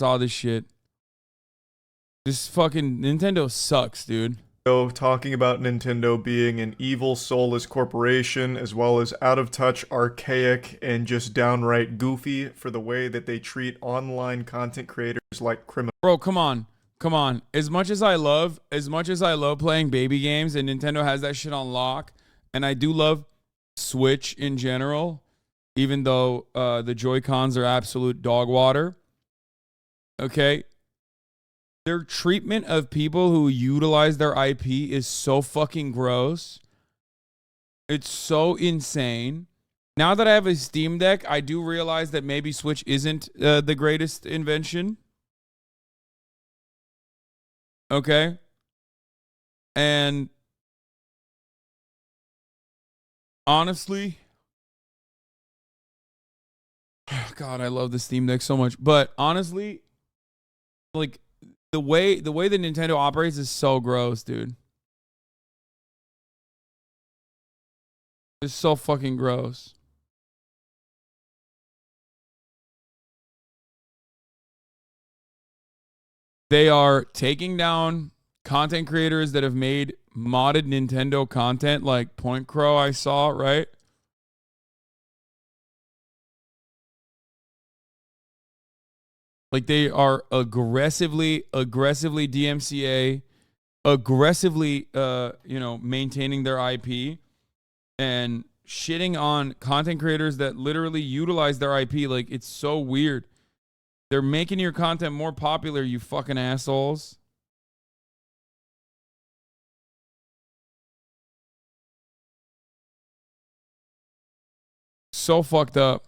saw this shit. This fucking Nintendo sucks, dude. Talking about Nintendo being an evil, soulless corporation, as well as out of touch, archaic, and just downright goofy for the way that they treat online content creators like criminals. Bro, come on. Come on. As much as I love playing baby games, and Nintendo has that shit on lock, and I do love Switch in general, even though the Joy-Cons are absolute dog water. Okay? Their treatment of people who utilize their IP is so fucking gross. It's so insane. Now that I have a Steam Deck, I do realize that maybe Switch isn't the greatest invention. Okay? And honestly, God, I love the Steam Deck so much. But honestly, like, the way that Nintendo operates is so gross, dude. It's so fucking gross. They are taking down content creators that have made modded Nintendo content, like MoistCr1TiKaL I saw, right? Like, they are aggressively DMCA, aggressively, maintaining their IP and shitting on content creators that literally utilize their IP. Like, it's so weird. They're making your content more popular, you fucking assholes. So fucked up.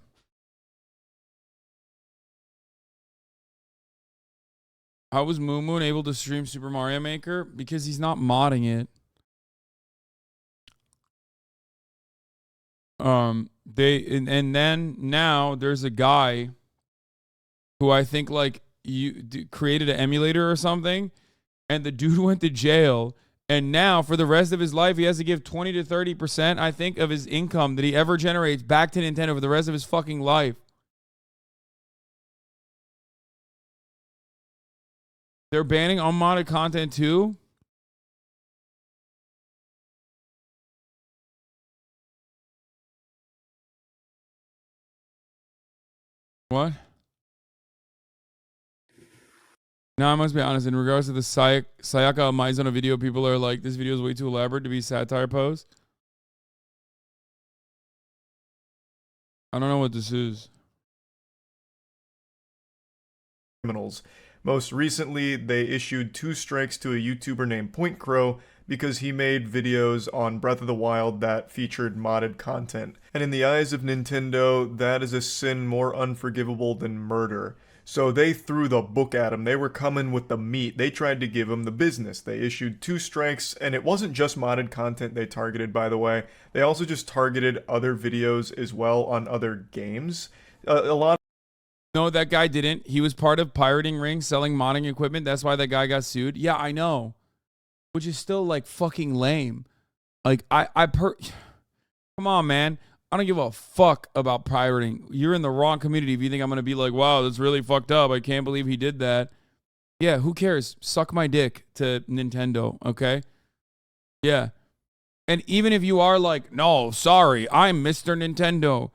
How was Moon Moon able to stream Super Mario Maker? Because he's not modding it. And then now there's a guy who I think like created an emulator or something, and the dude went to jail, and now for the rest of his life he has to give 20 to 30%, I think, of his income that he ever generates back to Nintendo for the rest of his fucking life. They're banning unmodded content too? What? Now, I must be honest, in regards to the Sayaka Maizuna video, people are like, this video is way too elaborate to be satire post. I don't know what this is. Criminals. Most recently, they issued 2 strikes to a YouTuber named MoistCr1TiKaL because he made videos on Breath of the Wild that featured modded content. And in the eyes of Nintendo, that is a sin more unforgivable than murder. So they threw the book at him. They were coming with the meat. They tried to give him the business. They issued 2 strikes, and it wasn't just modded content they targeted, by the way. They also just targeted other videos as well on other games. A lot. No, that guy didn't. He was part of Pirating Ring selling modding equipment. That's why that guy got sued. Yeah, I know. Which is still like fucking lame. Like, come on, man. I don't give a fuck about pirating. You're in the wrong community if you think I'm going to be like, wow, that's really fucked up. I can't believe he did that. Yeah, who cares? Suck my dick to Nintendo, okay? Yeah. And even if you are like, no, sorry, I'm Mr. Nintendo.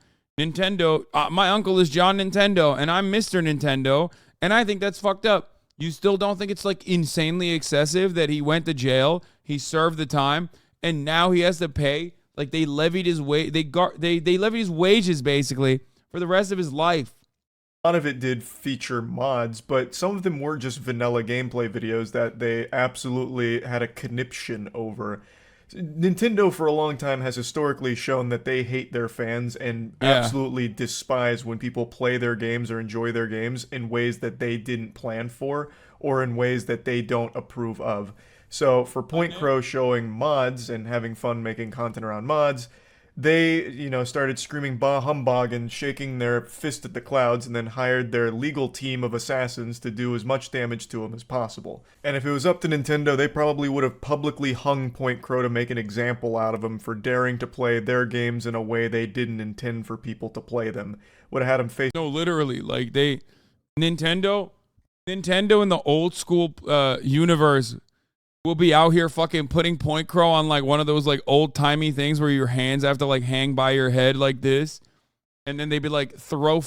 My uncle is John Nintendo, and I'm Mr. Nintendo, and I think that's fucked up. You still don't think it's like insanely excessive that he went to jail, he served the time, and now he has to pay? Like, they levied his they levied his wages basically for the rest of his life. A lot of it did feature mods, but some of them were just vanilla gameplay videos that they absolutely had a conniption over. Nintendo for a long time has historically shown that they hate their fans and absolutely despise when people play their games or enjoy their games in ways that they didn't plan for or in ways that they don't approve of. So for MoistCr1TiKaL showing mods and having fun making content around mods, they, started screaming bah humbug and shaking their fist at the clouds, and then hired their legal team of assassins to do as much damage to him as possible. And if it was up to Nintendo, they probably would have publicly hung MoistCr1TiKaL to make an example out of him for daring to play their games in a way they didn't intend for people to play them. Would have had him face... No, literally, like, Nintendo Nintendo in the old school universe will be out here fucking putting point crow on like one of those like old timey things where your hands have to like hang by your head like this. And then they'd be like, throw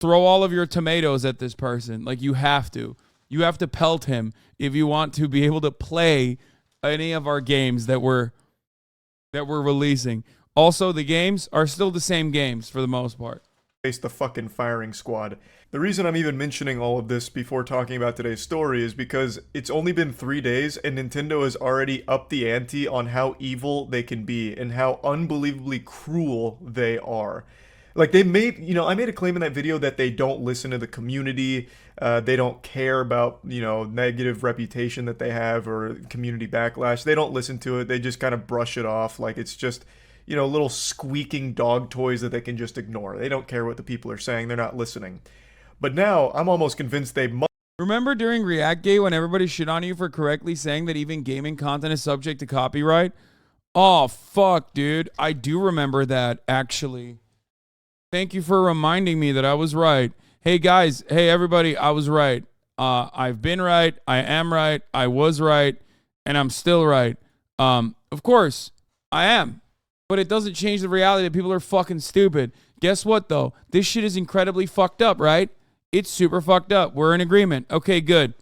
all of your tomatoes at this person. Like you have to pelt him if you want to be able to play any of our games that we're releasing. Also, the games are still the same games for the most part. Face the fucking firing squad. The reason I'm even mentioning all of this before talking about today's story is because it's only been 3 days and Nintendo has already upped the ante on how evil they can be and how unbelievably cruel they are. Like they made, I made a claim in that video that they don't listen to the community. They don't care about, negative reputation that they have or community backlash. They don't listen to it. They just kind of brush it off like it's just, little squeaking dog toys that they can just ignore. They don't care what the people are saying. They're not listening. But now I'm almost convinced they must. Remember during Reactgate when everybody shit on you for correctly saying that even gaming content is subject to copyright? Oh, fuck, dude. I do remember that, actually. Thank you for reminding me that I was right. Hey, guys. Hey, everybody. I was right. I've been right. I am right. I was right. And I'm still right. Of course, I am. But it doesn't change the reality that people are fucking stupid. Guess what, though? This shit is incredibly fucked up, right? It's super fucked up. We're in agreement. Okay, good.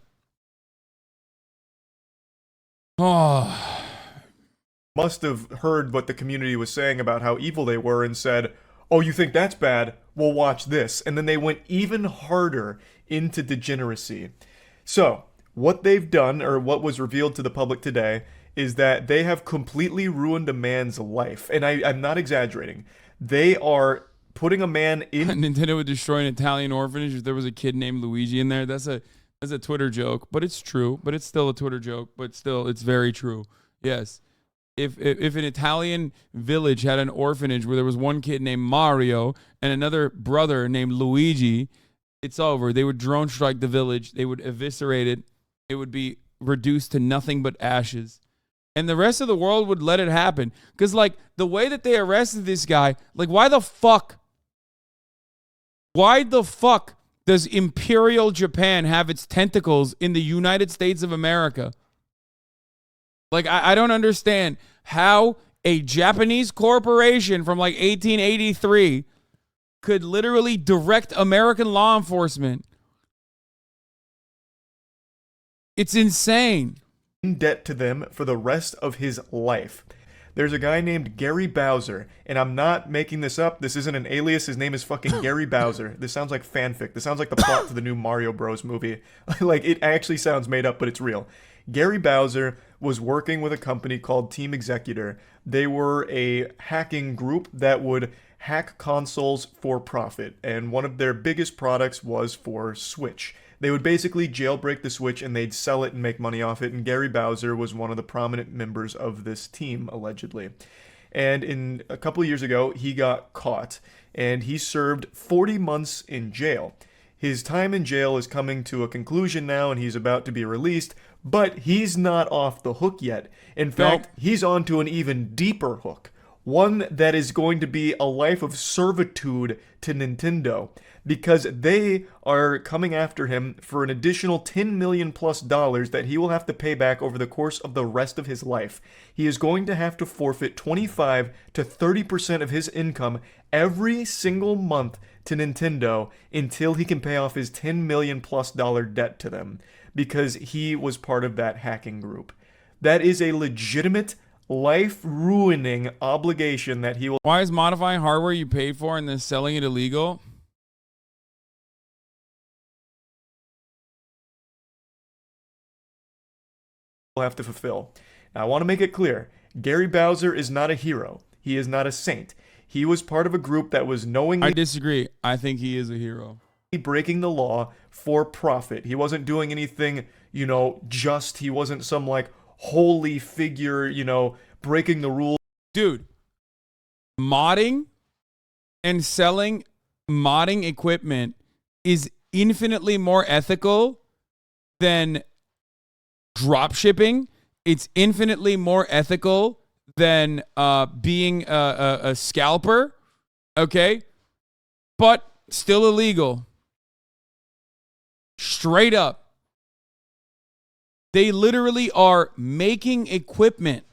Oh. Must have heard what the community was saying about how evil they were and said, oh, you think that's bad? Well, watch this. And then they went even harder into degeneracy. So, what they've done, or what was revealed to the public today, is that they have completely ruined a man's life. And I'm not exaggerating. They are putting a man in... Nintendo would destroy an Italian orphanage if there was a kid named Luigi in there. That's a Twitter joke, but it's true. But it's still a Twitter joke, but still, it's very true. Yes. If an Italian village had an orphanage where there was one kid named Mario and another brother named Luigi, it's over. They would drone strike the village. They would eviscerate it. It would be reduced to nothing but ashes. And the rest of the world would let it happen. Because, like, the way that they arrested this guy, like, why the fuck does Imperial Japan have its tentacles in the United States of America? Like, I don't understand how a Japanese corporation from like 1883 could literally direct American law enforcement. It's insane. In debt to them for the rest of his life. There's a guy named Gary Bowser, and I'm not making this up. This isn't an alias. His name is fucking Gary Bowser. This sounds like fanfic. This sounds like the plot to the new Mario Bros. Movie. Like, it actually sounds made up, but it's real. Gary Bowser was working with a company called Team Executor. They were a hacking group that would hack consoles for profit, and one of their biggest products was for Switch. They would basically jailbreak the Switch and they'd sell it and make money off it, and Gary Bowser was one of the prominent members of this team, allegedly. And a couple of years ago, he got caught, and he served 40 months in jail. His time in jail is coming to a conclusion now, and he's about to be released, but he's not off the hook yet. In fact, he's on to an even deeper hook. One that is going to be a life of servitude to Nintendo, because they are coming after him for an additional $10 million plus that he will have to pay back over the course of the rest of his life. He is going to have to forfeit 25 to 30% of his income every single month to Nintendo until he can pay off his $10 million plus debt to them, because he was part of that hacking group. That is a legitimate, life-ruining obligation that he will... Why is modifying hardware you paid for and then selling it illegal? have to fulfill. Now, I want to make it clear, Gary Bowser is not a hero. He is not a saint. He was part of a group that was knowingly... I disagree. I think he is a hero. ...breaking the law for profit. He wasn't doing anything, just. He wasn't some, holy figure, breaking the rules. Dude, modding and selling modding equipment is infinitely more ethical than drop shipping. It's infinitely more ethical than being a scalper, okay? But still illegal. Straight up. They literally are making equipment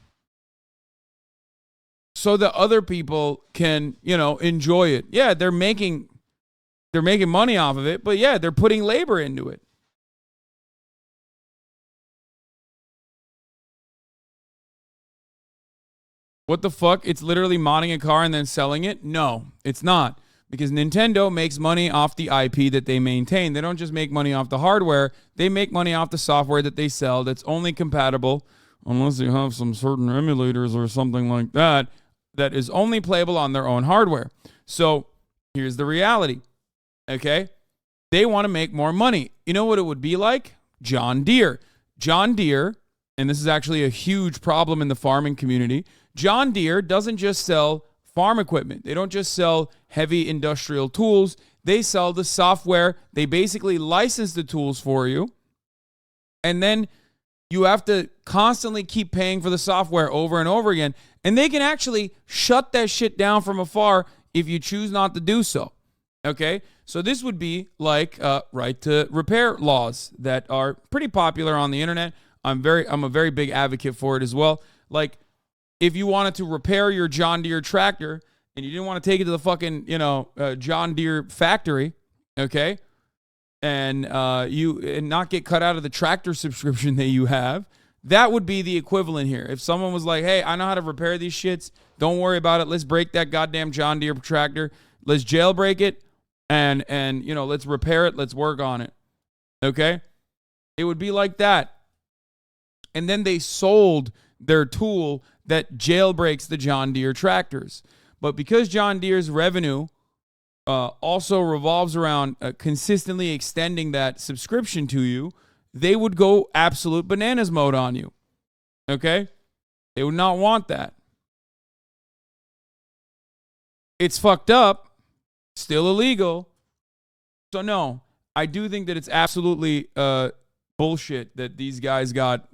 so that other people can, enjoy it. Yeah, they're making money off of it, but yeah, they're putting labor into it. What the fuck? It's literally modding a car and then selling it? No, it's not. Because Nintendo makes money off the IP that they maintain. They don't just make money off the hardware. They make money off the software that they sell that's only compatible, unless you have some certain emulators or something like that, that is only playable on their own hardware. So here's the reality, okay? They want to make more money. You know what it would be like? John Deere. John Deere, and this is actually a huge problem in the farming community, John Deere doesn't just sell farm equipment. They don't just sell heavy industrial tools. They sell the software. They basically license the tools for you. And then you have to constantly keep paying for the software over and over again. And they can actually shut that shit down from afar if you choose not to do so. Okay? So this would be like right to repair laws that are pretty popular on the internet. I'm a very big advocate for it as well. Like, if you wanted to repair your John Deere tractor and you didn't want to take it to the fucking, John Deere factory, okay, and not get cut out of the tractor subscription that you have, that would be the equivalent here. If someone was like, hey, I know how to repair these shits, don't worry about it. Let's break that goddamn John Deere tractor. Let's jailbreak it and let's repair it. Let's work on it. Okay? It would be like that. And then they sold their tool that jailbreaks the John Deere tractors. But because John Deere's revenue also revolves around consistently extending that subscription to you, they would go absolute bananas mode on you. Okay? They would not want that. It's fucked up, still illegal. So no, I do think that it's absolutely bullshit that these guys got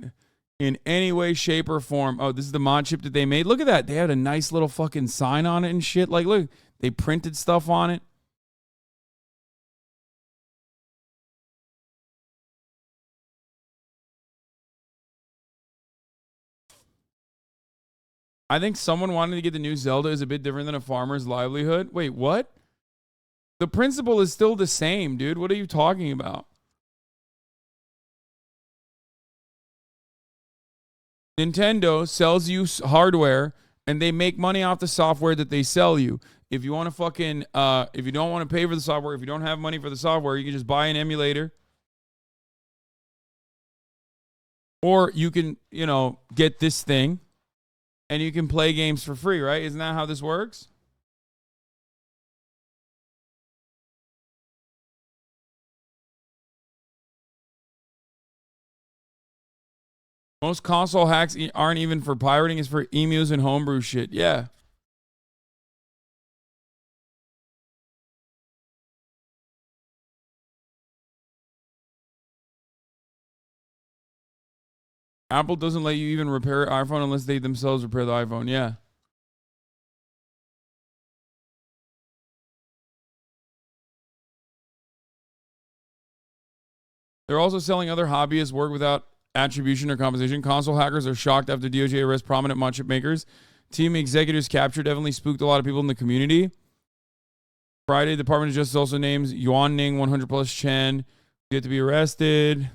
in any way, shape, or form. Oh, this is the mod chip that they made. Look at that. They had a nice little fucking sign on it and shit. Like, look, they printed stuff on it. I think someone wanting to get the new Zelda is a bit different than a farmer's livelihood. Wait, what? The principle is still the same, dude. What are you talking about? Nintendo sells you hardware and they make money off the software that they sell you. If you want to fucking, if you don't want to pay for the software, if you don't have money for the software, you can just buy an emulator. Or you can, get this thing and you can play games for free, right? Isn't that how this works? Most console hacks aren't even for pirating, it's for emus and homebrew shit. Yeah. Apple doesn't let you even repair an iPhone unless they themselves repair the iPhone. Yeah. They're also selling other hobbyists work without attribution or compensation. Console hackers are shocked after DOJ arrests prominent mod chip makers. Team executives captured definitely spooked a lot of people in the community. Friday, Department of Justice also names Yuan Ning, 100 plus Chen, get to be arrested.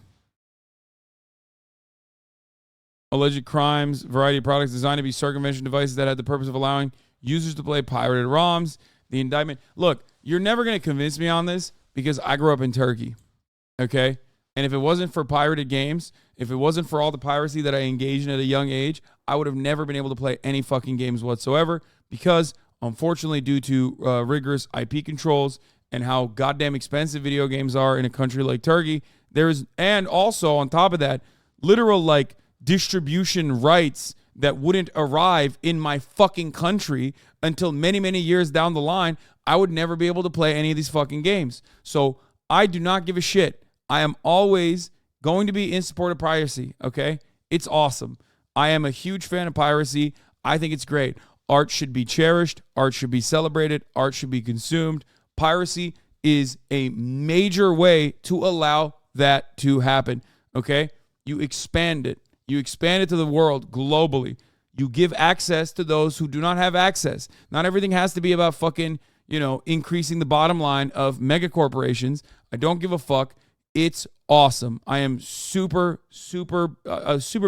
Alleged crimes, variety of products designed to be circumvention devices that had the purpose of allowing users to play pirated ROMs. The indictment. Look, you're never going to convince me on this because I grew up in Turkey. Okay? And if it wasn't for pirated games, if it wasn't for all the piracy that I engaged in at a young age, I would have never been able to play any fucking games whatsoever because, unfortunately, due to rigorous IP controls and how goddamn expensive video games are in a country like Turkey, and also, on top of that, literal, distribution rights that wouldn't arrive in my fucking country until many, many years down the line, I would never be able to play any of these fucking games. So I do not give a shit. I am always going to be in support of piracy, okay? It's awesome. I am a huge fan of piracy. I think it's great. Art should be cherished. Art should be celebrated. Art should be consumed. Piracy is a major way to allow that to happen. Okay? You expand it. You expand it to the world globally. You give access to those who do not have access. Not everything has to be about fucking, increasing the bottom line of mega corporations. I don't give a fuck. It's awesome. I am a super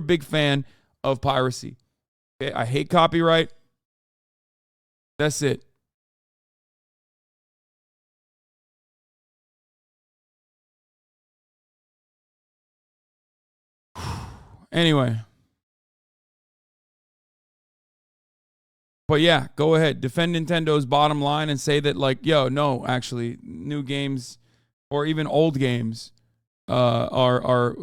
big fan of piracy. Okay? I hate copyright. That's it. Anyway. But yeah, go ahead. Defend Nintendo's bottom line and say that, like, no, actually, new games or even old games are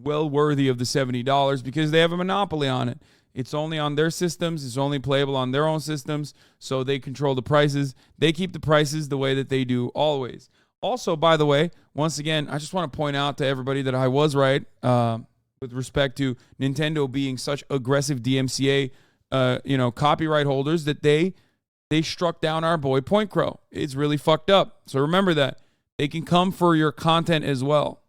well worthy of the $70 because they have a monopoly on it. It's only on their systems. It's only playable on their own systems, so they control the prices. They keep the prices the way that they do always. Also, by the way, once again, I just want to point out to everybody that I was right with respect to Nintendo being such aggressive DMCA copyright holders that they struck down our boy Point Crow. It's really fucked up. So remember that. They can come for your content as well.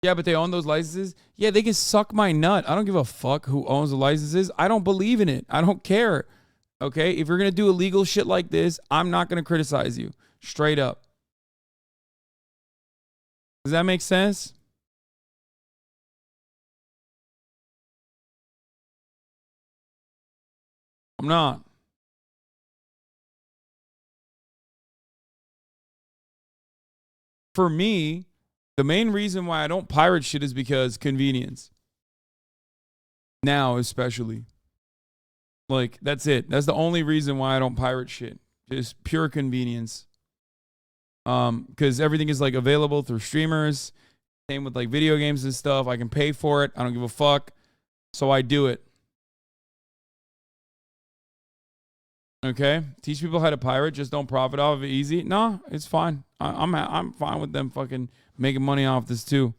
Yeah, but they own those licenses. Yeah, they can suck my nut. I don't give a fuck who owns the licenses. I don't believe in it. I don't care. Okay? If you're going to do illegal shit like this, I'm not going to criticize you. Straight up. Does that make sense? I'm not. For me, the main reason why I don't pirate shit is because convenience. Now, especially. Like, that's it. That's the only reason why I don't pirate shit. Just pure convenience. Because everything is, like, available through streamers. Same with, like, video games and stuff. I can pay for it. I don't give a fuck. So I do it. Okay? Teach people how to pirate. Just don't profit off of it easy. No, it's fine. I'm fine with them fucking making money off this too.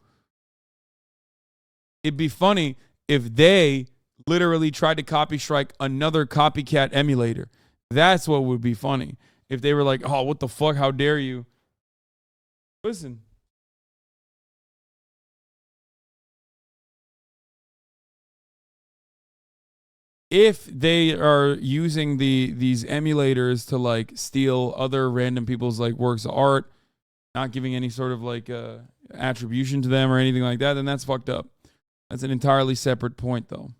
It'd be funny if they literally tried to copy strike another copycat emulator. That's what would be funny. If they were like, oh, what the fuck? How dare you? Listen. If they are using these emulators to like steal other random people's like works of art, not giving any sort of like attribution to them or anything like that, then that's fucked up. That's an entirely separate point, though.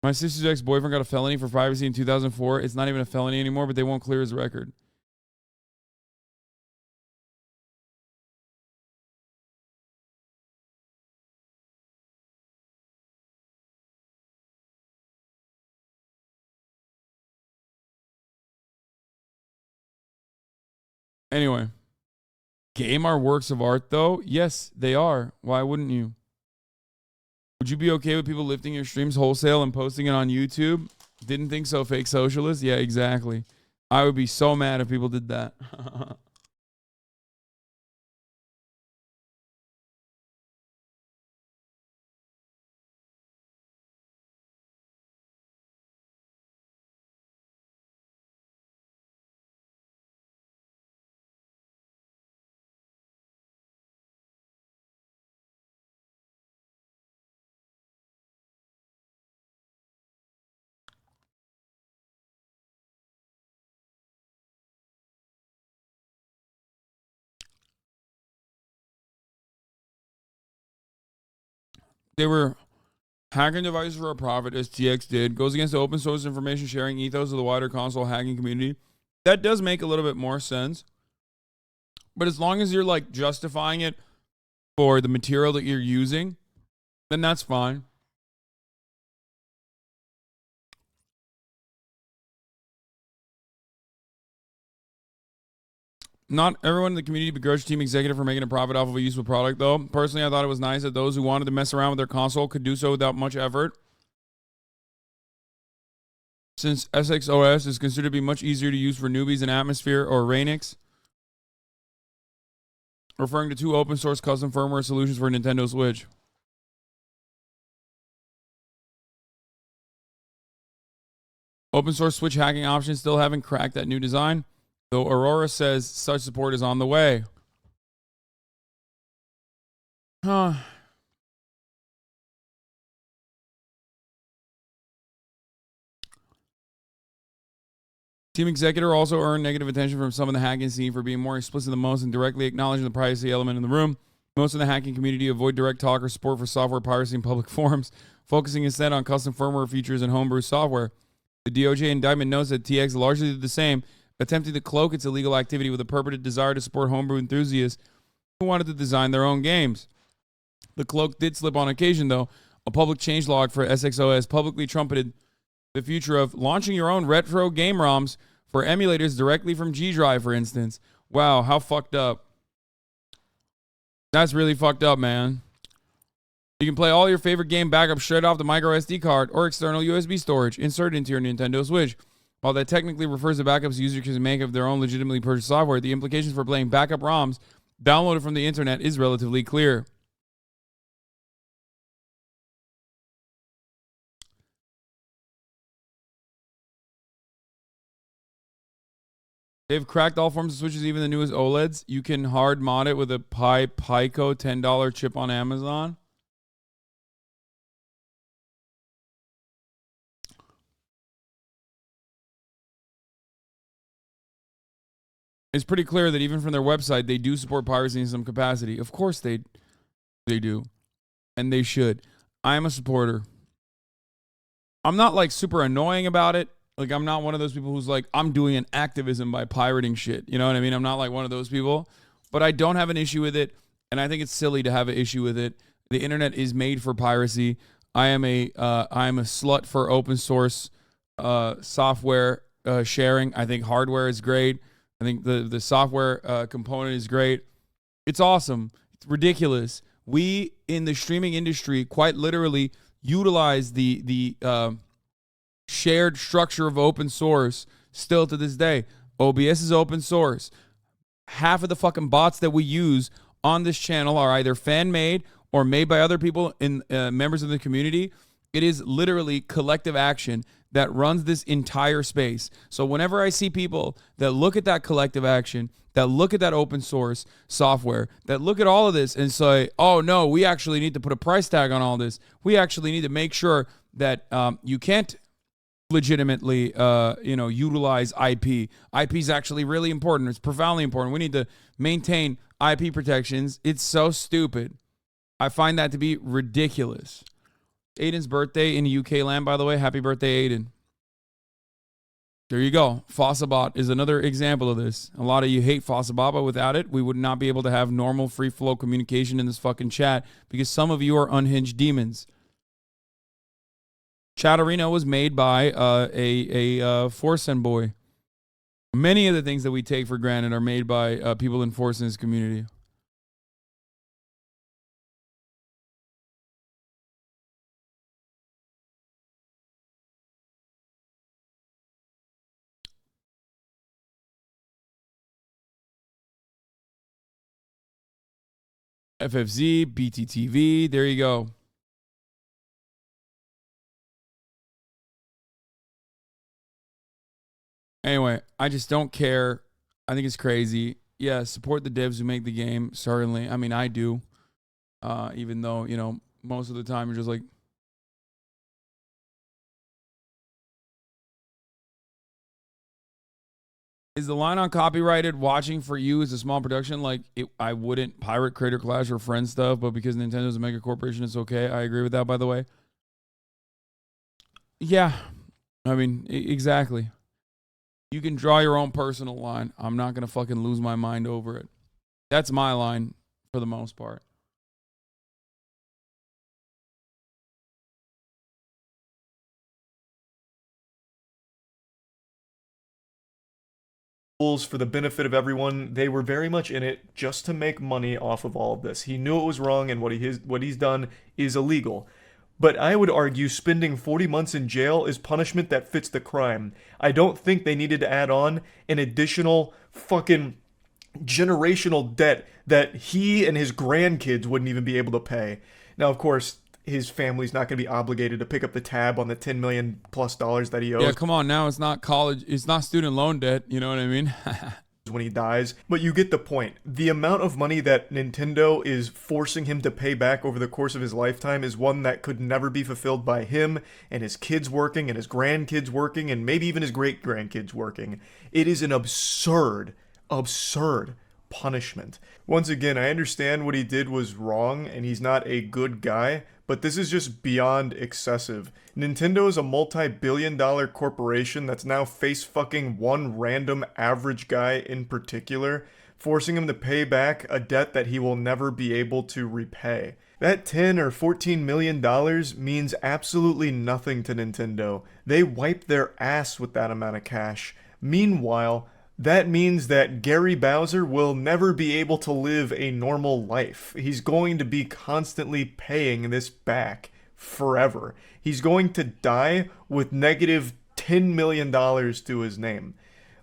My sister's ex-boyfriend got a felony for piracy in 2004. It's not even a felony anymore, but they won't clear his record. Anyway. Game are works of art, though? Yes, they are. Why wouldn't you? Would you be okay with people lifting your streams wholesale and posting it on YouTube? Didn't think so, fake socialist? Yeah, exactly. I would be so mad if people did that. They were hacking devices for a profit, as TX did. Goes against the open source information sharing ethos of the wider console hacking community. That does make a little bit more sense. But as long as you're like justifying it for the material that you're using, then that's fine. Not everyone in the community begrudged Team Executive for making a profit off of a useful product, though. Personally, I thought it was nice that those who wanted to mess around with their console could do so without much effort. Since SXOS is considered to be much easier to use for newbies than Atmosphere or Rainix, referring to two open source custom firmware solutions for Nintendo Switch. Open source Switch hacking options still haven't cracked that new design. Though Aurora says such support is on the way. Huh. Team Executor also earned negative attention from some of the hacking scene for being more explicit than most and directly acknowledging the privacy element in the room. Most of the hacking community avoid direct talk or support for software piracy in public forums, focusing instead on custom firmware features and homebrew software. The DOJ indictment notes that TX largely did the same, attempting to cloak its illegal activity with a purported desire to support homebrew enthusiasts who wanted to design their own games. The cloak did slip on occasion, though. A public changelog for SXOS publicly trumpeted the future of launching your own retro game ROMs for emulators directly from G Drive, for instance. Wow, how fucked up. That's really fucked up, man. You can play all your favorite game backups straight off the micro SD card or external USB storage inserted into your Nintendo Switch. While that technically refers to backups users can make of their own legitimately purchased software, the implications for playing backup ROMs downloaded from the internet is relatively clear. They've cracked all forms of Switches, even the newest OLEDs. You can hard mod it with a Pico $10 chip on Amazon. It's pretty clear that even from their website, they do support piracy in some capacity. Of course they do. And they should. I am a supporter. I'm not like super annoying about it. Like, I'm not one of those people who's like, I'm doing an activism by pirating shit. You know what I mean? I'm not like one of those people. But I don't have an issue with it. And I think it's silly to have an issue with it. The internet is made for piracy. I am a slut for open source software sharing. I think hardware is great. I think the software component is great. It's awesome. It's ridiculous. We in the streaming industry quite literally utilize the shared structure of open source still to this day. OBS is open source. Half of the fucking bots that we use on this channel are either fan-made or made by other people in members of the community. It is literally collective action that runs this entire space. So whenever I see people that look at that collective action, that look at that open source software, that look at all of this and say, oh no, we actually need to put a price tag on all this. We actually need to make sure that you can't legitimately utilize IP. IP is actually really important. It's profoundly important. We need to maintain IP protections. It's so stupid. I find that to be ridiculous. Aiden's birthday in UK land, by the way. Happy birthday, Aiden. There you go. Fossabot is another example of this. A lot of you hate Fossabot, but without it, we would not be able to have normal free flow communication in this fucking chat because some of you are unhinged demons. Chatterino was made by a Forsen boy. Many of the things that we take for granted are made by people in Forsen's community. FFZ, BTTV, there you go. Anyway, I just don't care. I think it's crazy. Yeah, support the devs who make the game, certainly. I mean, I do. Even though, most of the time you're just like, is the line on copyrighted watching for you as a small production? Like, I wouldn't pirate Creator Clash or Friend stuff, but because Nintendo's a mega corporation, it's okay. I agree with that, by the way. Yeah. I mean, exactly. You can draw your own personal line. I'm not going to fucking lose my mind over it. That's my line for the most part. For the benefit of everyone, they were very much in it just to make money off of all of this. He knew it was wrong and what he's done is illegal. But I would argue spending 40 months in jail is punishment that fits the crime. I don't think they needed to add on an additional fucking generational debt that he and his grandkids wouldn't even be able to pay. Now, of course, his family's not going to be obligated to pick up the tab on the $10 million plus that he owes. Yeah, come on. Now it's not college. It's not student loan debt. You know what I mean? When he dies, but you get the point. The amount of money that Nintendo is forcing him to pay back over the course of his lifetime is one that could never be fulfilled by him and his kids working and his grandkids working and maybe even his great grandkids working. It is an absurd punishment. Once again, I understand what he did was wrong and he's not a good guy, but this is just beyond excessive. Nintendo is a multi-billion-dollar corporation that's now face-fucking one random average guy in particular, forcing him to pay back a debt that he will never be able to repay. That $10 or $14 million means absolutely nothing to Nintendo. They wipe their ass with that amount of cash. Meanwhile, that means that Gary Bowser will never be able to live a normal life. He's going to be constantly paying this back forever. He's going to die with negative $10 million to his name.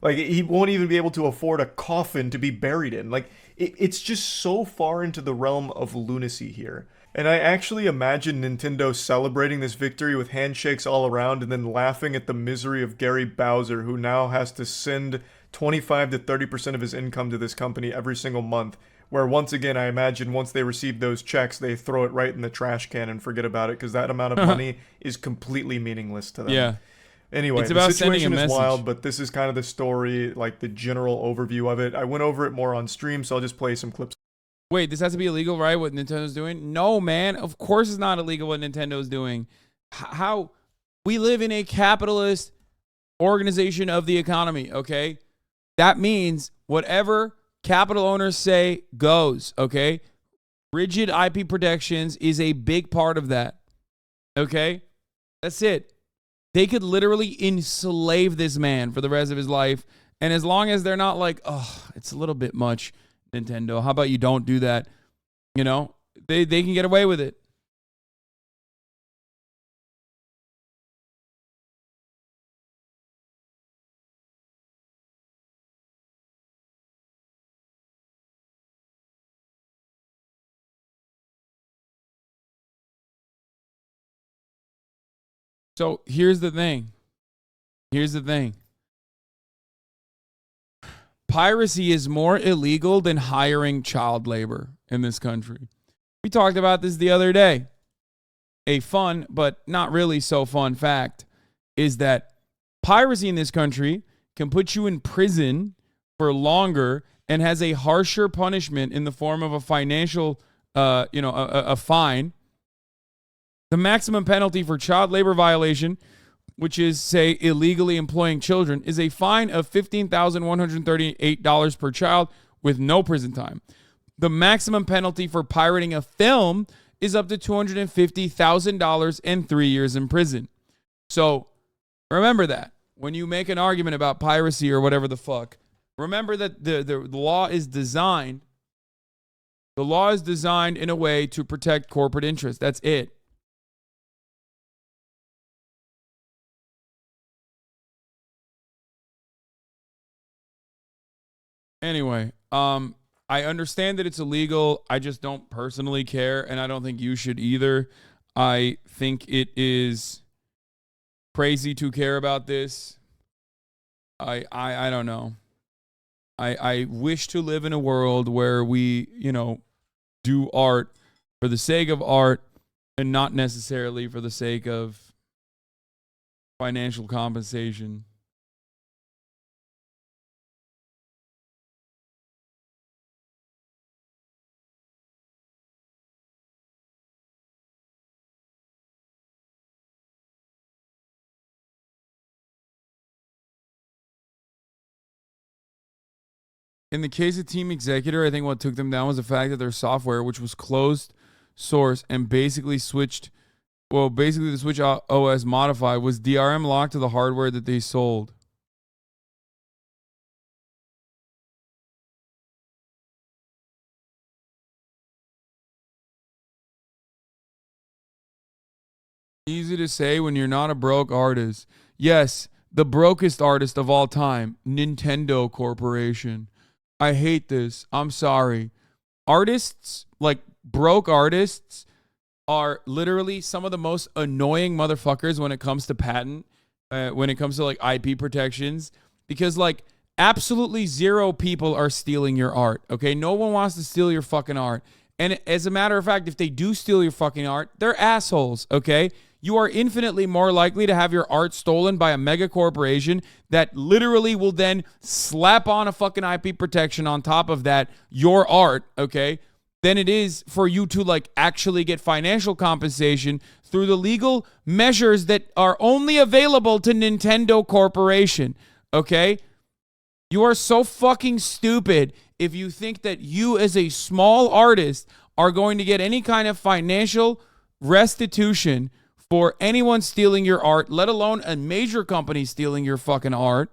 Like, he won't even be able to afford a coffin to be buried in. Like, it's just so far into the realm of lunacy here. And I actually imagine Nintendo celebrating this victory with handshakes all around and then laughing at the misery of Gary Bowser, who now has to send 25 to 30% of his income to this company every single month, where once again, I imagine once they receive those checks, they throw it right in the trash can and forget about it because that amount of money is completely meaningless to them. Yeah. Anyway, It's about the sending a situation is message. wild, but this is kind of the story, like the general overview of it. I went over it more on stream, so I'll just play some clips. Wait, this has to be illegal, right? What Nintendo's doing? No, man. Of course it's not illegal what Nintendo's doing. How? We live in a capitalist organization of the economy, okay? That means whatever capital owners say goes, okay? Rigid IP protections is a big part of that, okay? That's it. They could literally enslave this man for the rest of his life. And as long as they're not like, oh, it's a little bit much, Nintendo, how about you don't do that? You know, they can get away with it. So here's the thing. Piracy is more illegal than hiring child labor in this country. We talked about this the other day. A fun, but not really so fun fact is that piracy in this country can put you in prison for longer and has a harsher punishment in the form of a financial, a fine. The maximum penalty for child labor violation, which is, say, illegally employing children, is a fine of $15,138 per child with no prison time. The maximum penalty for pirating a film is up to $250,000 and 3 years in prison. So remember that. When you make an argument about piracy or whatever the fuck, remember that the law is designed. The law is designed in a way to protect corporate interests. That's it. Anyway, I understand that it's illegal. I just don't personally care, and I don't think you should either. I think it is crazy to care about this. I don't know. I wish to live in a world where we, do art for the sake of art and not necessarily for the sake of financial compensation. In the case of Team Executor, I think what took them down was the fact that their software, which was closed source and basically the Switch OS modified, was DRM locked to the hardware that they sold. Easy to say when you're not a broke artist. Yes, the brokest artist of all time, Nintendo Corporation. I hate this. I'm sorry. Artists, like broke artists, are literally some of the most annoying motherfuckers when it comes to when it comes to like IP protections, because like absolutely zero people are stealing your art. Okay. No one wants to steal your fucking art. And as a matter of fact, if they do steal your fucking art, they're assholes. Okay. You are infinitely more likely to have your art stolen by a mega corporation that literally will then slap on a fucking IP protection on top of that, your art, okay, than it is for you to like actually get financial compensation through the legal measures that are only available to Nintendo Corporation, okay? You are so fucking stupid if you think that you as a small artist are going to get any kind of financial restitution for anyone stealing your art, let alone a major company stealing your fucking art.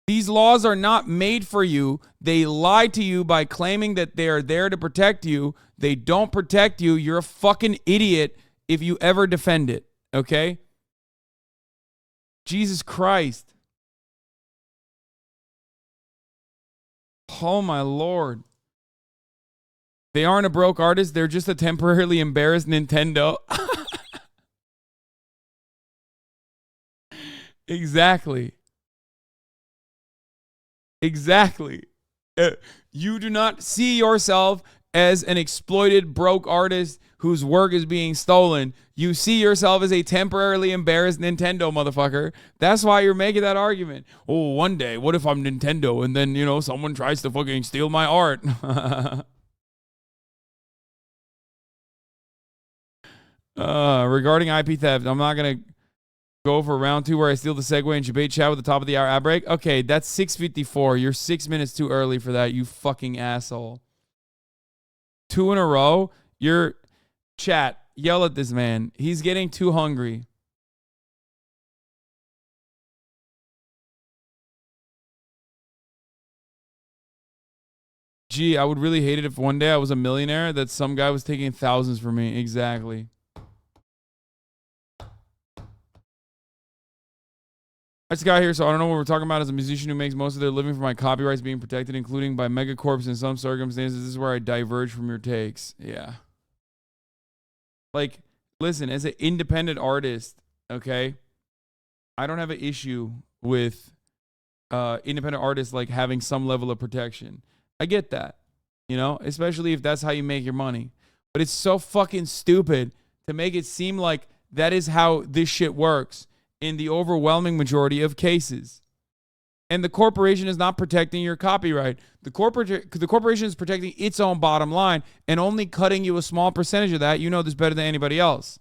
These laws are not made for you. They lie to you by claiming that they are there to protect you. They don't protect you. You're a fucking idiot if you ever defend it, okay? Jesus Christ. Oh my Lord. They aren't a broke artist. They're just a temporarily embarrassed Nintendo. Exactly. Exactly. You do not see yourself as an exploited, broke artist whose work is being stolen. You see yourself as a temporarily embarrassed Nintendo motherfucker. That's why you're making that argument. Oh, one day, what if I'm Nintendo and then, you know, someone tries to fucking steal my art? Regarding IP theft, I'm not going to go for round 2 where I steal the segue and debate chat with the top of the hour ad break. Okay, that's 6:54. You're 6 minutes too early for that, you fucking asshole. 2 in a row? You're... Chat, yell at this man. He's getting too hungry. Gee, I would really hate it if one day I was a millionaire that some guy was taking thousands from me. Exactly. I just got here, so I don't know what we're talking about. As a musician who makes most of their living from my copyrights being protected, including by megacorps in some circumstances, this is where I diverge from your takes. Yeah. Like, listen, as an independent artist, okay, I don't have an issue with independent artists like having some level of protection. I get that, you know, especially if that's how you make your money. But it's so fucking stupid to make it seem like that is how this shit works in the overwhelming majority of cases. And the corporation is not protecting your copyright. The corporation is protecting its own bottom line and only cutting you a small percentage of that. You know this better than anybody else.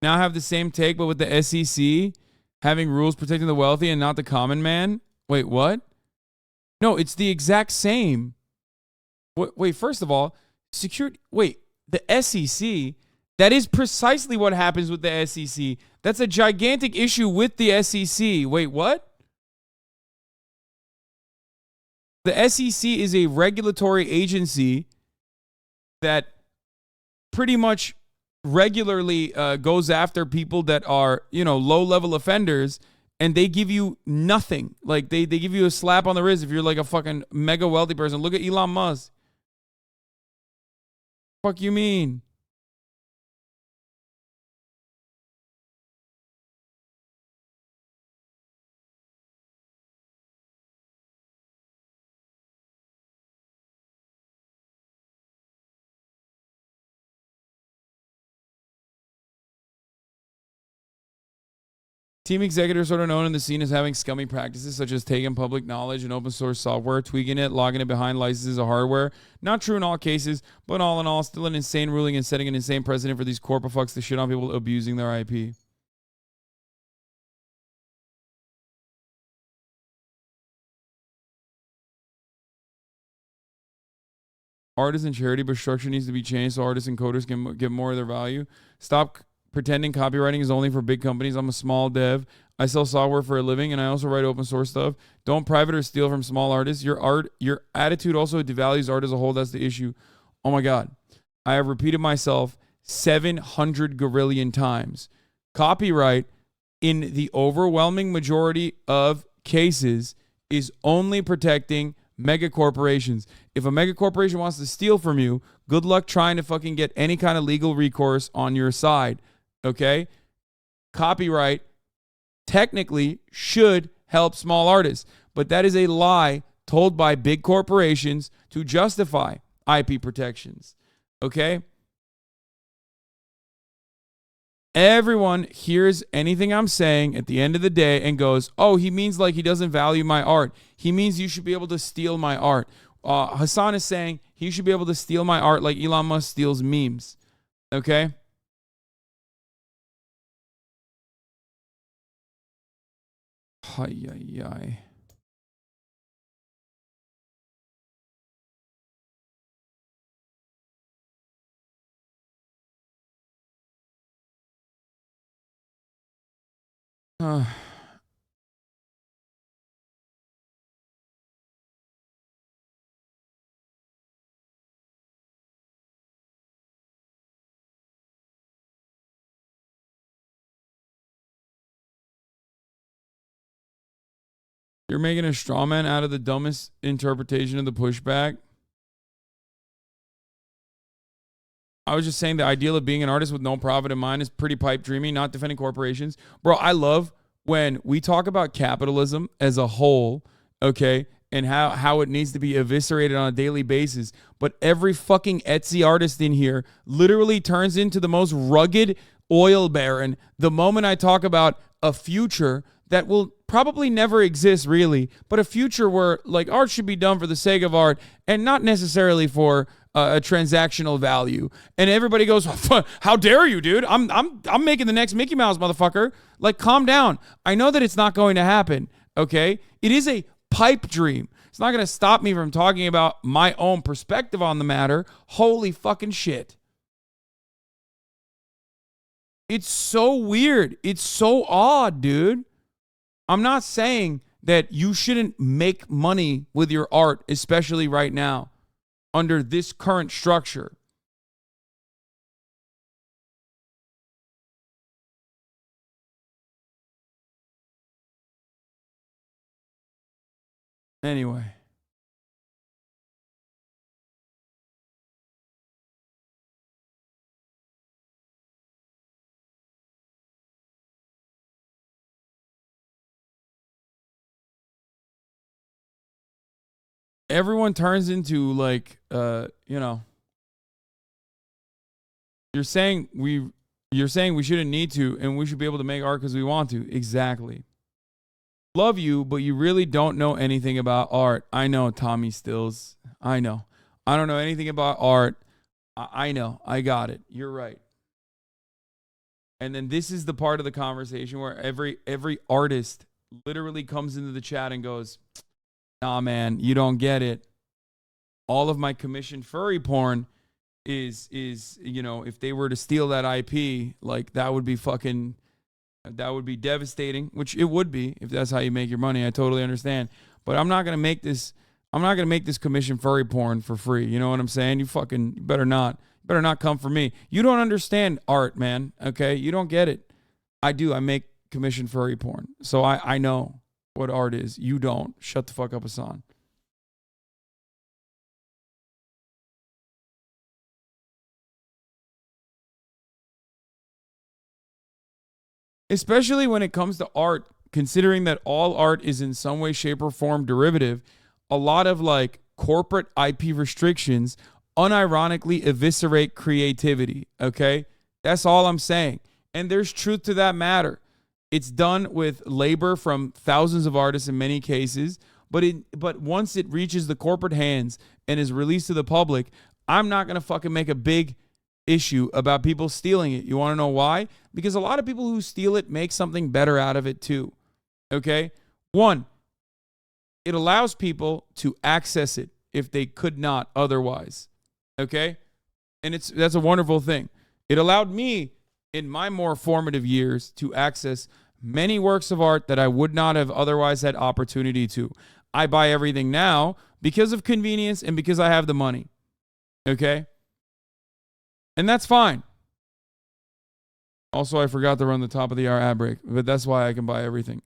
Now I have the same take, but with the SEC having rules protecting the wealthy and not the common man. Wait, what? No, it's the exact same. Wait, first of all, the SEC, that is precisely what happens with the SEC. That's a gigantic issue with the SEC. Wait, what? The SEC is a regulatory agency that pretty much regularly goes after people that are, you know, low-level offenders, and they give you nothing. Like, they give you a slap on the wrist if you're like a fucking mega wealthy person. Look at Elon Musk. Fuck you mean? Team executives are known in the scene as having scummy practices such as taking public knowledge and open source software, tweaking it, logging it behind licenses of hardware. Not true in all cases, but all in all, still an insane ruling and setting an insane precedent for these corporate fucks to shit on people abusing their IP. Artists and charity, but structure needs to be changed so artists and coders can get more of their value. Stop pretending copywriting is only for big companies. I'm a small dev. I sell software for a living, and I also write open source stuff. Don't private or steal from small artists. Your attitude also devalues art as a whole. That's the issue. Oh my God. I have repeated myself 700 gorillion times. Copyright, in the overwhelming majority of cases, is only protecting mega corporations. If a mega corporation wants to steal from you, good luck trying to fucking get any kind of legal recourse on your side. Okay? Copyright technically should help small artists, but that is a lie told by big corporations to justify IP protections. Okay? Everyone hears anything I'm saying at the end of the day and goes, oh, he means like he doesn't value my art. He means you should be able to steal my art. Hasan is saying he should be able to steal my art like Elon Musk steals memes. Okay? Ay, ay, ay. You're making a straw man out of the dumbest interpretation of the pushback. I was just saying the ideal of being an artist with no profit in mind is pretty pipe dreamy, not defending corporations. Bro, I love when we talk about capitalism as a whole, okay, and how it needs to be eviscerated on a daily basis. But every fucking Etsy artist in here literally turns into the most rugged oil baron the moment I talk about a future that will probably never exist really, but a future where like art should be done for the sake of art and not necessarily for a transactional value. And everybody goes, how dare you, dude? I'm making the next Mickey Mouse, motherfucker. Like, calm down. I know that it's not going to happen, okay? It is a pipe dream. It's not going to stop me from talking about my own perspective on the matter. Holy fucking shit. It's so weird. It's so odd, dude. I'm not saying that you shouldn't make money with your art, especially right now, under this current structure. Anyway. Everyone turns into like, you're saying we shouldn't need to and we should be able to make art because we want to. Exactly. Love you, but you really don't know anything about art. I know, Tommy Stills. I know. I don't know anything about art. I know. I got it. You're right. And then this is the part of the conversation where every artist literally comes into the chat and goes, nah, man, you don't get it. All of my commissioned furry porn is if they were to steal that IP, like that would be devastating, which it would be if that's how you make your money. I totally understand. But I'm not going to make this commissioned furry porn for free. You know what I'm saying? You better not come for me. You don't understand art, man. Okay? You don't get it. I do. I make commissioned furry porn. So I know what art is. You don't. Shut the fuck up, Hasan. Especially when it comes to art, considering that all art is in some way, shape, or form derivative, a lot of like corporate IP restrictions unironically eviscerate creativity. Okay? That's all I'm saying. And there's truth to that matter. It's done with labor from thousands of artists in many cases, but once it reaches the corporate hands and is released to the public, I'm not going to fucking make a big issue about people stealing it. You want to know why? Because a lot of people who steal it make something better out of it too. Okay? One, it allows people to access it if they could not otherwise. Okay? And that's a wonderful thing. It allowed me in my more formative years to access many works of art that I would not have otherwise had opportunity to. I buy everything now because of convenience and because I have the money. Okay? And that's fine. Also, I forgot to run the top of the hour ad break, but that's why I can buy everything.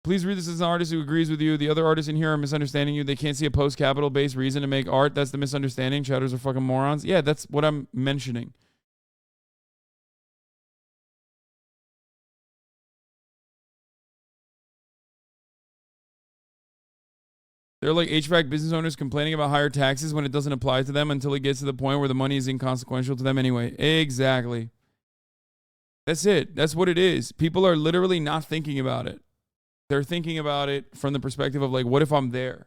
Please read this as an artist who agrees with you. The other artists in here are misunderstanding you. They can't see a post-capital based reason to make art. That's the misunderstanding. Chatters are fucking morons. Yeah, that's what I'm mentioning. They're like HVAC business owners complaining about higher taxes when it doesn't apply to them until it gets to the point where the money is inconsequential to them anyway. Exactly. That's it. That's what it is. People are literally not thinking about it. They're thinking about it from the perspective of like, what if I'm there?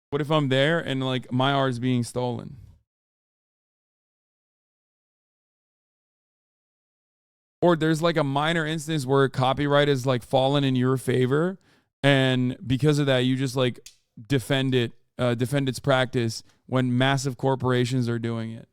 What if I'm there and like my art is being stolen? Or there's like a minor instance where copyright is like fallen in your favor, and because of that, you just like defend its practice when massive corporations are doing it.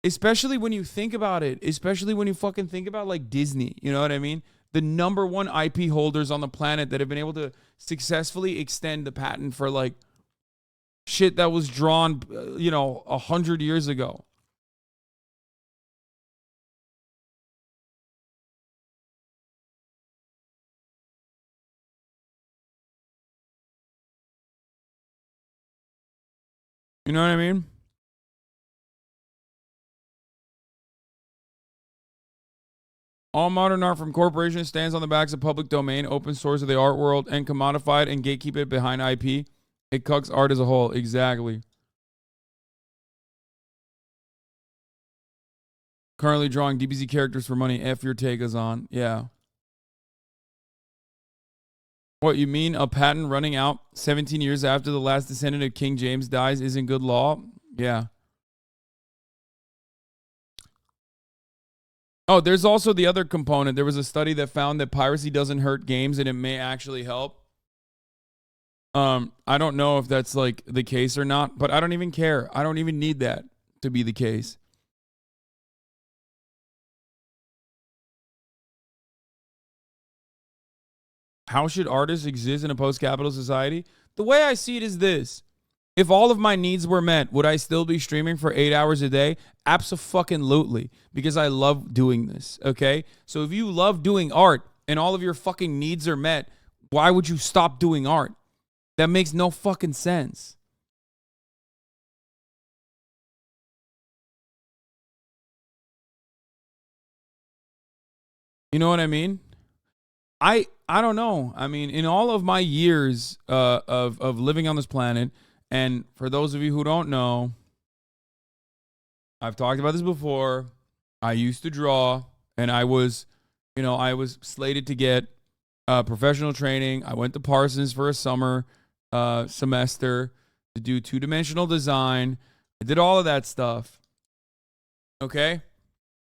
Especially when you think about it, especially when you fucking think about like Disney, you know what I mean? The number one IP holders on the planet that have been able to successfully extend the patent for like shit that was drawn, 100 years ago. You know what I mean? All modern art from corporations stands on the backs of public domain, open source of the art world, and commodified and gatekeep it behind IP. It cucks art as a whole. Exactly. Currently drawing DBZ characters for money. F your take, Hazan. Yeah. What, you mean a patent running out 17 years after the last descendant of King James dies isn't good law? Yeah. Oh, there's also the other component. There was a study that found that piracy doesn't hurt games and it may actually help. I don't know if that's like the case or not, but I don't even care. I don't even need that to be the case. How should artists exist in a post-capital society? The way I see it is this. If all of my needs were met, would I still be streaming for 8 hours a day? Abso-fucking-lutely, because I love doing this, okay? So if you love doing art and all of your fucking needs are met, why would you stop doing art? That makes no fucking sense. You know what I mean? I don't know. I mean, in all of my years of living on this planet, and for those of you who don't know, I've talked about this before. I used to draw, and I was slated to get professional training. I went to Parsons for a summer semester to do two-dimensional design. I did all of that stuff. Okay?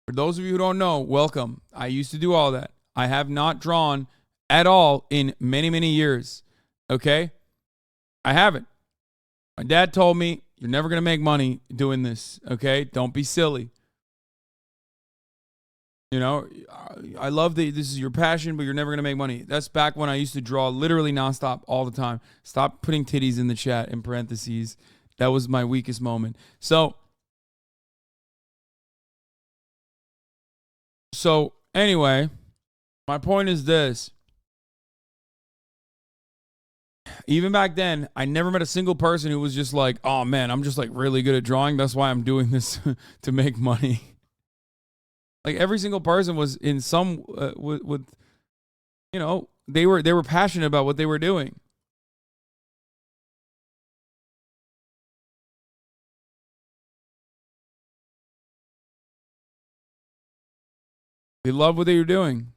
For those of you who don't know, welcome. I used to do all that. I have not drawn at all in many, many years. Okay? I haven't. My dad told me, you're never going to make money doing this. Okay? Don't be silly. You know, I love that this is your passion, but you're never going to make money. That's back when I used to draw literally nonstop all the time. Stop putting titties in the chat in parentheses. That was my weakest moment. So anyway, my point is this. Even back then, I never met a single person who was just like, oh man, I'm just like really good at drawing. That's why I'm doing this to make money. Like every single person was in some with they were passionate about what they were doing. They love what they were doing.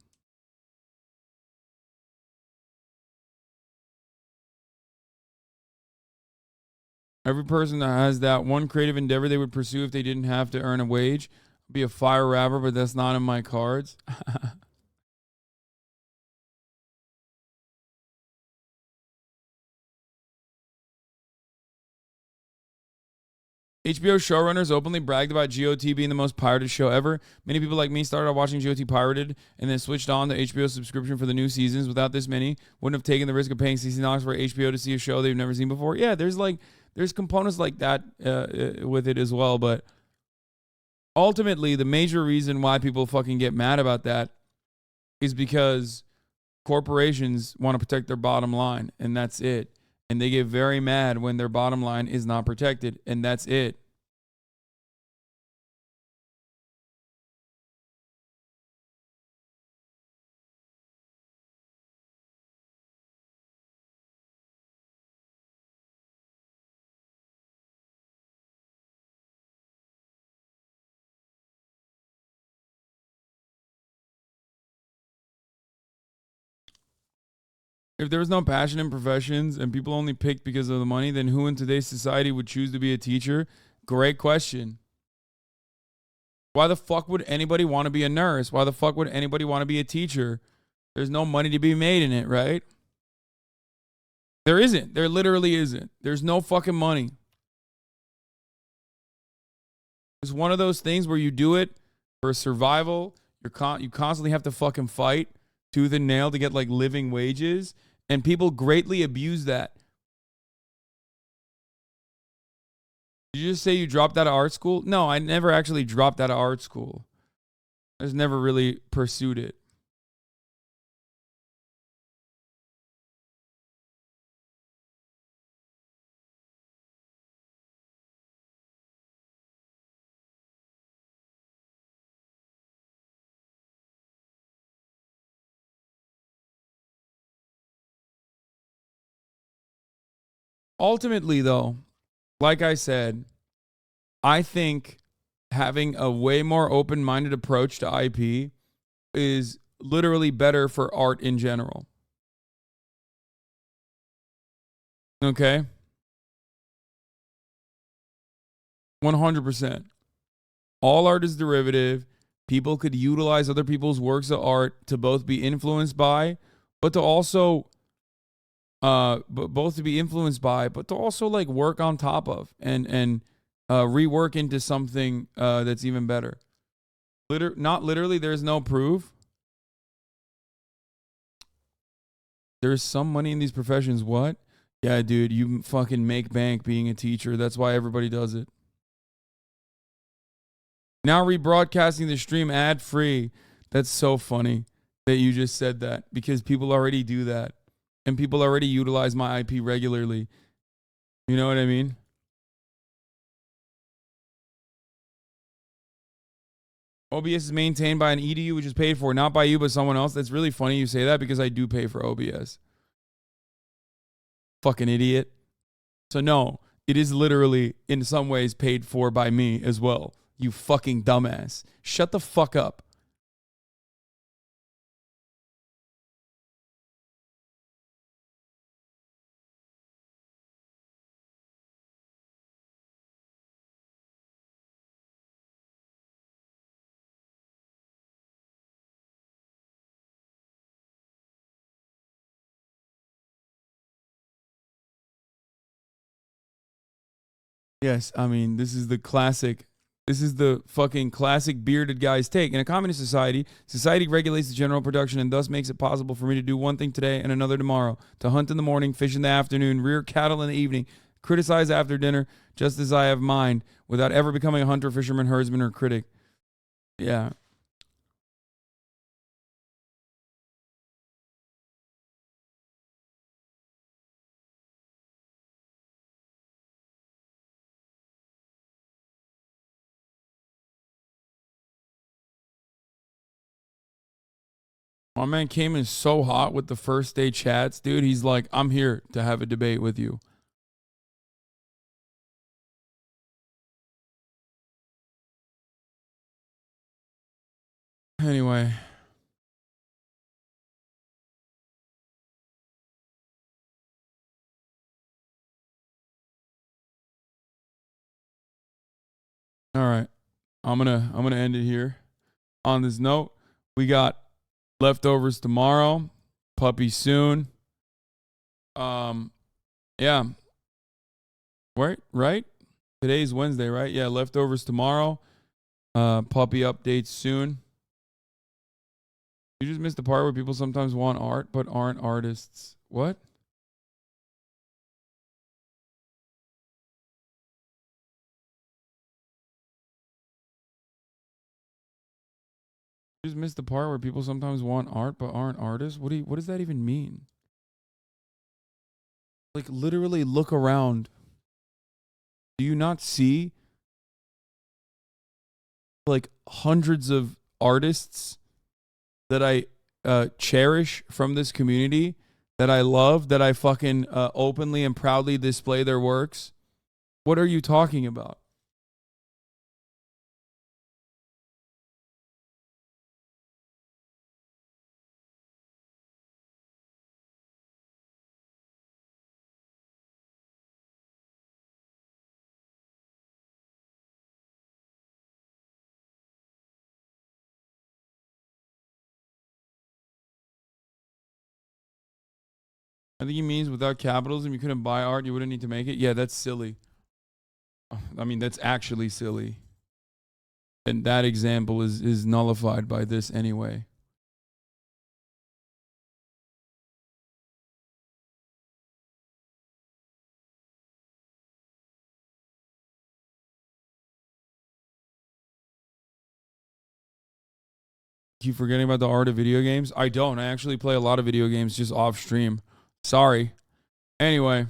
Every person that has that one creative endeavor they would pursue if they didn't have to earn a wage would be a fire rapper, but that's not in my cards. HBO showrunners openly bragged about GOT being the most pirated show ever. Many people like me started out watching GOT pirated and then switched on to HBO subscription for the new seasons. Without this many, wouldn't have taken the risk of paying $60 for HBO to see a show they've never seen before. Yeah, there's components like that with it as well. But ultimately, the major reason why people fucking get mad about that is because corporations want to protect their bottom line, and that's it. And they get very mad when their bottom line is not protected, and that's it. If there was no passion in professions and people only picked because of the money, then who in today's society would choose to be a teacher? Great question. Why the fuck would anybody want to be a nurse? Why the fuck would anybody want to be a teacher? There's no money to be made in it, right? There isn't. There literally isn't. There's no fucking money. It's one of those things where you do it for survival. You constantly have to fucking fight tooth and nail to get like living wages. And people greatly abuse that. Did you just say you dropped out of art school? No, I never actually dropped out of art school. I just never really pursued it. Ultimately, though, like I said, I think having a way more open-minded approach to IP is literally better for art in general. Okay? 100%. All art is derivative. People could utilize other people's works of art to both be influenced by, but to also both to be influenced by, but to also like work on top of and rework into something that's even better. Not literally, there's no proof. There's some money in these professions. What? Yeah, dude, you fucking make bank being a teacher. That's why everybody does it. Now rebroadcasting the stream ad free. That's so funny that you just said that because people already do that and people already utilize my IP regularly. You know what I mean? OBS is maintained by an EDU, which is paid for, not by you, but someone else. That's really funny you say that because I do pay for OBS. Fucking idiot. So no, it is literally in some ways paid for by me as well. You fucking dumbass. Shut the fuck up. Yes, I mean, this is the classic. This is the fucking classic bearded guy's take. In a communist society, society regulates the general production and thus makes it possible for me to do one thing today and another tomorrow, to hunt in the morning, fish in the afternoon, rear cattle in the evening, criticize after dinner, just as I have mind, without ever becoming a hunter, fisherman, herdsman, or critic. Yeah. My man came in so hot with the first day chats, dude. He's like, I'm here to have a debate with you. Anyway. All right. I'm gonna end it here. On this note, we got leftovers tomorrow, puppy soon. Yeah. Right? Today's Wednesday, right? Yeah, leftovers tomorrow. Puppy updates soon. You just missed the part where people sometimes want art but aren't artists. What? Just missed the part where people sometimes want art but aren't artists. What does that even mean? Like, literally look around. Do you not see like hundreds of artists that I cherish from this community, that I love, that I fucking openly and proudly display their works? What are you talking about? I think he means without capitalism, you couldn't buy art, you wouldn't need to make it. Yeah, that's silly. I mean, that's actually silly. And that example is nullified by this anyway. Keep forgetting about the art of video games. I don't. I actually play a lot of video games just off stream. Sorry. Anyway.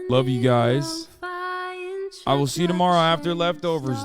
Love you guys. I will see you tomorrow after leftovers.